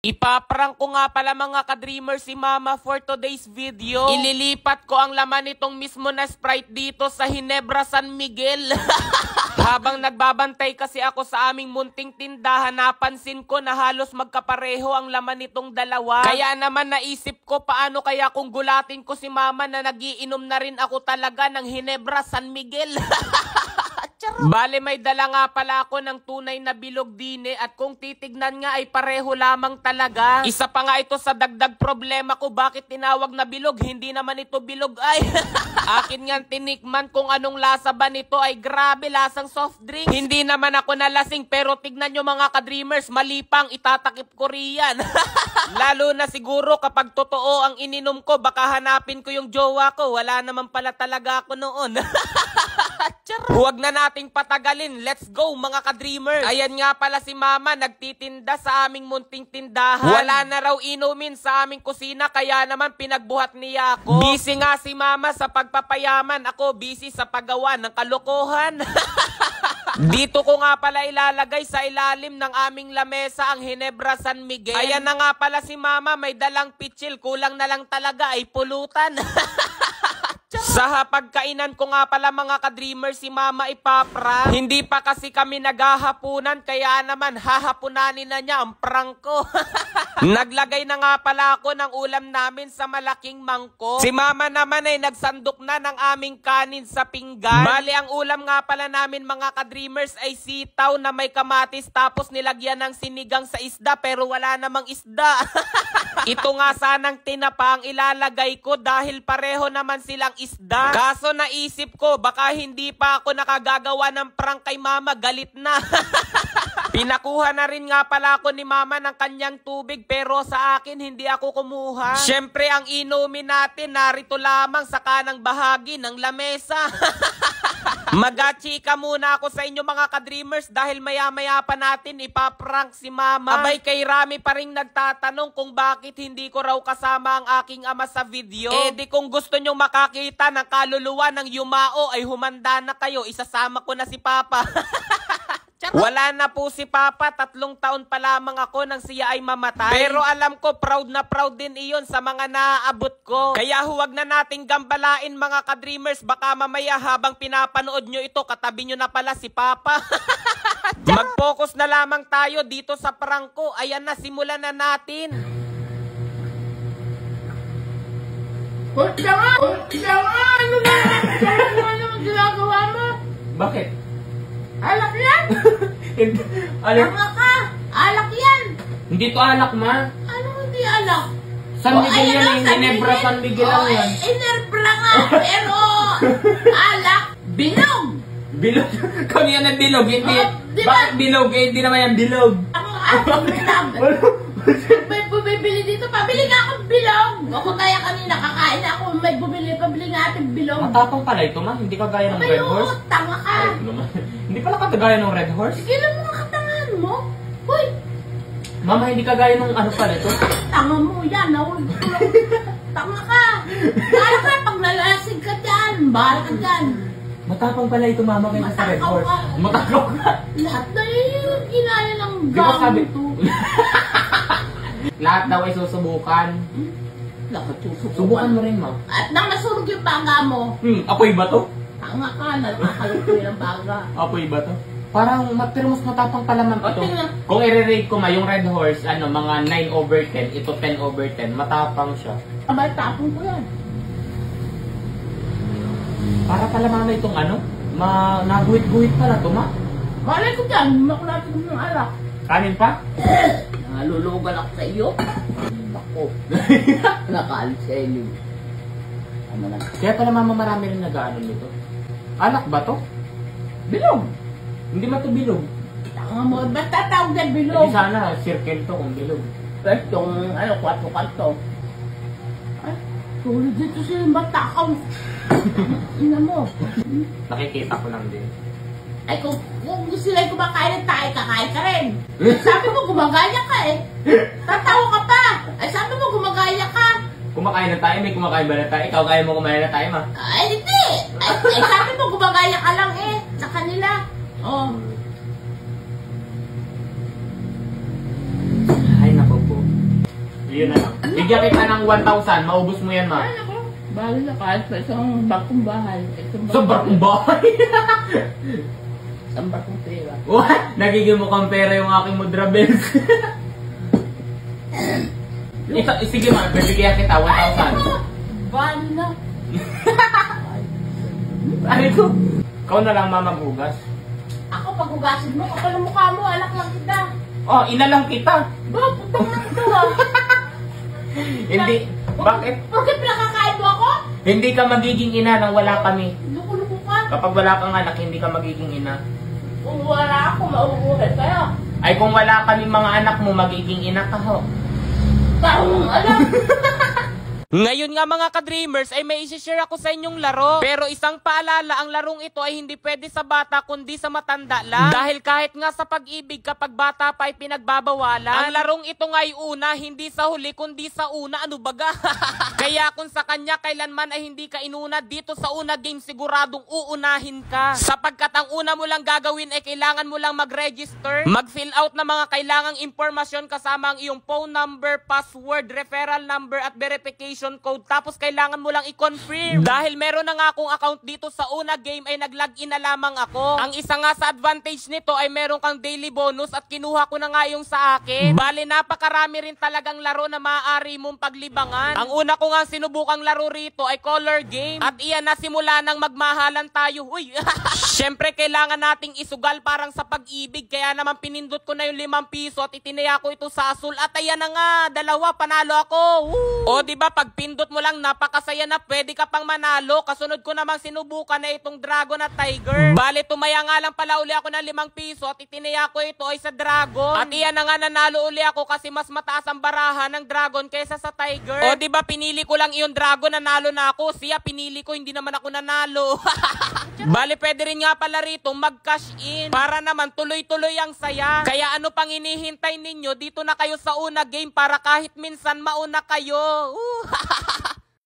Ipaprank ko nga pala mga ka-dreamer si Mama for today's video. Ililipat ko ang laman nitong mismo na Sprite dito sa Ginebra San Miguel. Habang nagbabantay kasi ako sa aming munting tindahan, napansin ko na halos magkapareho ang laman nitong dalawa. Kaya naman naisip ko paano kaya kung gulatin ko si Mama na nagiinom na rin ako talaga ng Ginebra San Miguel. Bale may dala nga pala ako ng tunay na bilog dine at kung titignan nga ay pareho lamang talaga. Isa pa nga ito sa dagdag problema ko, bakit tinawag na bilog? Hindi naman ito bilog ay. Akin nga tinikman kung anong lasa ba nito, ay grabe, lasang soft drink. Hindi naman ako nalasing pero tignan nyo mga ka-dreamers, malipang itatakip ko riyan. Lalo na siguro kapag totoo ang ininom ko, baka hanapin ko yung jowa ko. Wala naman pala talaga ako noon. Huwag na nating patagalin. Let's go mga ka-dreamers. Ayan nga pala si Mama, nagtitinda sa aming munting tindahan. Wala na raw inumin sa aming kusina, kaya naman pinagbuhat niya ako. Busy nga si Mama sa pagpapayaman. Ako busy sa paggawa ng kalokohan. Dito ko nga pala ilalagay sa ilalim ng aming lamesa ang Ginebra San Miguel. Ayan na nga pala si Mama, may dalang pitchil. Kulang na lang talaga ay pulutan. Sa hapagkainan ko nga pala mga ka-dreamers si Mama ipaprank. Hindi pa kasi kami naghahapunan, kaya naman hahapunanin na niya ang prank ko. Naglagay na nga pala ako ng ulam namin sa malaking mangkok. Si Mama naman ay nagsandok na ng aming kanin sa pinggan. Bali ang ulam nga pala namin mga ka-dreamers ay sitaw na may kamatis, tapos nilagyan ng sinigang sa isda pero wala namang isda. Ito nga sanang tinapa ang ilalagay ko dahil pareho naman silang isda. Kaso naisip ko baka hindi pa ako nakagagawa ng prank kay Mama, galit na. Pinakuha na rin nga pala ako ni Mama ng kanyang tubig pero sa akin hindi ako kumuha. Syempre ang inumin natin narito lamang sa kanang bahagi ng lamesa. Magachika muna ako sa inyo mga ka-dreamers dahil maya-maya pa natin ipaprank si Mama. Abay kay Rami pa rin nagtatanong kung bakit hindi ko raw kasama ang aking ama sa video. Eh di kung gusto nyong makakita ng kaluluwa ng Yumao ay humanda na kayo, isasama ko na si Papa. Wala na po si Papa, 3 taon pa lamang ako nang siya ay mamatay. Pero alam ko proud na proud din iyon sa mga naaabot ko. Kaya huwag na nating gambalain mga ka-dreamers, baka mamaya habang pinapanood nyo ito katabi nyo na pala si Papa. Mag-focus na lamang tayo dito sa prank ko. Ayan na, simulan na natin. Ano naman ginagawa mo? Bakit? Alak yan! Tama ka! Alak yan! Hindi to alak, Ma. Ano hindi alak? San Miguel yan, Ginebra San Miguel lang yan. Ginebra nga, pero alak, binog! Bilog? Kami yan ang bilog, hindi. Bakit bilog? Eh, hindi naman yan bilog. Ako may bumibili dito, pabili nga akong bilog! Ako kaya kanina, kakain ako, may pabili nga ating bilog. Matapang pala ito, Ma. Hindi kagaya ng Red Horse. Tanga ka! Hindi pala kagaya ng Red Horse. Sige lang mga katangahan mo. Hoy! Mama, hindi kagaya ng ano pala ito. Tanga mo yan. Tanga ka. Bahala ka pag nalasig ka dyan. Bahala ka dyan. Matapang pala ito, Mama, kaysa sa Red Horse. Matakaw ka. Lahat na yung ginaya ng Di ba sabi? ito. Lahat daw ay susubukan. Lahat susubukan. Subukan mo rin, Ma. At nang nasunog yung baga mo. Apoy ba to? Tanga ka. Nakalutoy ng baga. Apoy ba to? Parang, pero mas matapang pala, Ma'am, ito. tingnan. Kung i-rate ko, Ma, yung Red Horse, mga 9/10, ito 10/10, matapang siya. Abay, tapong ko yan. Para pala, Mama, itong naguhit-guhit pala to, Ma. Malay ko dyan. Makulapin ko ng alak. Kanin pa? Nalulugan ako sa iyo. Bako. Nakaalit sa iyo. Ano na? Kaya pala, Mama, marami rin nag-ano nito. Alak ba to? Bilog. Hindi ba to bilog? Tanga mo. Ba't tatawag yan bilog? Hindi sana, circle to kung bilog. Itong, 4 kanto. Ay, tulad dito silang batakaw. Ina mo. Nakikita ko lang din. Ay, kung gusto nila kumakain ng tayo, kakain ka rin. Sabi mo, gumagaya ka eh. Tatawa ka pa. Ay, sabi mo, gumagaya ka. Kumakain na tayo, may kumakain ba na tayo? Ikaw kaya mo kumain na tayo, Ma? Ay, hindi. Ay, sabi mo, gumagaya ka lang eh. Sa kanila. Oh. Ay, naku po. Yun na lang. Bigyan kita ng 1,000. Maubos mo yan, ma. Ay, ako. Bahala na kahit sa isang bakong bahay. Sa barkong bahay. Isang bakong pera. What? Nagiging mukhang pera yung aking mudra bills. Sige ma, bibigyan kita 1,000. Bahala na. Ano ito? Ikaw na lang ma maghugas. Ako, paghugasin mo, kapal ang mukha mo, anak lang kita. Oh, ina lang kita. Ba, putang na ito ah. Hindi. Bakit? Bakit pinakakain mo ako? Hindi ka magiging ina nang wala kami. Luko-luko ka. Kapag wala kang anak, hindi ka magiging ina. Kung wala ako, mauulit kayo. Ay kung wala kaming mga anak mo, magiging ina ka ho. Taong alam. Ngayon nga mga ka-dreamers ay may isi-share ako sa inyong laro. Pero isang paalala, ang larong ito ay hindi pwede sa bata kundi sa matanda lang. Dahil kahit nga sa pag-ibig kapag bata pa ay pinagbabawalan. Ang larong ito nga ay una, hindi sa huli kundi sa una. Ano baga? Kaya kung sa kanya kailanman ay hindi ka inuna, dito sa una game siguradong uunahin ka. Sapagkat ang una mo lang gagawin ay kailangan mo lang mag-register, mag-fill out na mga kailangang impormasyon kasama ang iyong phone number, password, referral number at verification code, tapos kailangan mo lang i-confirm. Dahil meron na nga akong account dito sa una game ay nag-login na lamang ako. Ang isa nga sa advantage nito ay meron kang daily bonus at kinuha ko na nga yung sa akin. Bale napakarami rin talagang laro na maaari mong paglibangan. Ang una ko nga sinubukang laro rito ay color game at iyan na simula nang magmahalan tayo. Uy, syempre kailangan nating isugal parang sa pag-ibig, kaya naman pinindot ko na yung 5 piso at itinaya ko ito sa asul at ayan na nga, 2 panalo ako. O diba pag pindot mo lang napakasaya na, pwede ka pang manalo. Kasunod ko namang sinubukan na itong dragon at tiger. Bale tumaya nga lang pala uli ako ng 5 piso at itinaya ko ito ay sa dragon. At iyan na nga nanalo uli ako kasi mas mataas ang barahan ng dragon kaysa sa tiger. O diba pinili ko lang yung dragon, nanalo na ako. Siya pinili ko, hindi naman ako nanalo. Bale pwede rin nga pala rito mag-cash in para naman tuloy-tuloy ang saya. Kaya ano pang hinihintay ninyo, dito na kayo sa una game para kahit minsan mauna kayo.